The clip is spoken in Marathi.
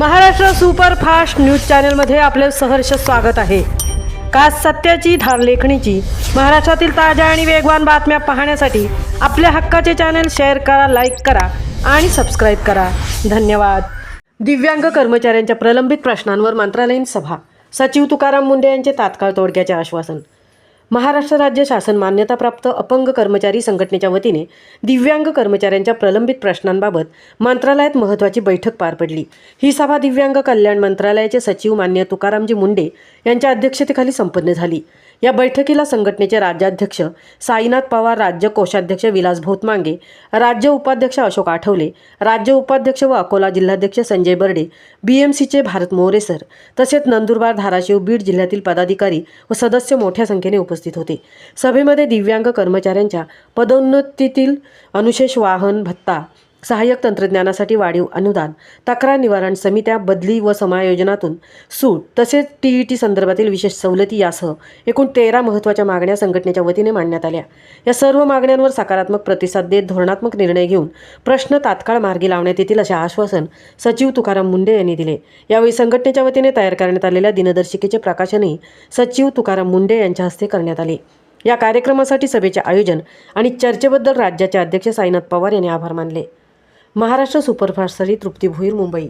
महाराष्ट्र सुपरफास्ट न्यूज चॅनलमध्ये आपले सहर्ष स्वागत आहे। खास सत्याची धार लेखणीची महाराष्ट्रातील ताज्या आणि वेगवान बातम्या पाहण्यासाठी आपल्या हक्काचे चॅनल शेअर करा, लाईक करा आणि सबस्क्राईब करा। धन्यवाद। दिव्यांग कर्मचाऱ्यांच्या प्रलंबित प्रश्नांवर मंत्रालयीन सभा, सचिव तुकाराम मुंढे यांचे तात्काळ तोडग्याचे आश्वासन। महाराष्ट्र राज्य शासन मान्यताप्राप्त अपंग कर्मचारी संघटनेच्या वतीने दिव्यांग कर्मचाऱ्यांच्या प्रलंबित प्रश्नांबाबत मंत्रालयात महत्त्वाची बैठक पार पडली। ही सभा दिव्यांग कल्याण मंत्रालयाचे सचिव मान्य तुकारामजी मुंढे यांच्या अध्यक्षतेखाली संपन्न झाली। या बैठकीला संघटनेचे राज्याध्यक्ष साईनाथ पवार, राज्य कोषाध्यक्ष विलास भोतमांगे, राज्य उपाध्यक्ष अशोक आठवले, राज्य उपाध्यक्ष व अकोला जिल्हाध्यक्ष संजय बर्डे, BMCचे भारत मोरे सर तसेच नंदुरबार, धाराशिव, बीड जिल्ह्यातील पदाधिकारी व सदस्य मोठ्या संख्येने उपस्थित होते। सभेमध्ये दिव्यांग कर्मचाऱ्यांच्या पदोन्नतीतील अनुशेष वाहन भत्ता, सहाय्यक तंत्रज्ञानासाठी वाढीव अनुदान, तक्रार निवारण समित्या, बदली व समायोजनातून सूट तसेच TET संदर्भातील विशेष सवलती यासह एकूण 13 महत्त्वाच्या मागण्या संघटनेच्या वतीने मांडण्यात आल्या। या सर्व मागण्यांवर सकारात्मक प्रतिसाद देत धोरणात्मक निर्णय घेऊन प्रश्न तात्काळ मार्गी लावण्यात येतील असे आश्वासन सचिव तुकाराम मुंढे यांनी दिले। यावेळी संघटनेच्या वतीने तयार करण्यात आलेल्या दिनदर्शिकेचे प्रकाशनही सचिव तुकाराम मुंढे यांच्या हस्ते करण्यात आले। या कार्यक्रमासाठी सभेचे आयोजन आणि चर्चेबद्दल राज्याचे अध्यक्ष साईनाथ पवार यांनी आभार मानले। महाराष्ट्र सुपरफास्टसाठी तृप्ती भोईर, मुंबई।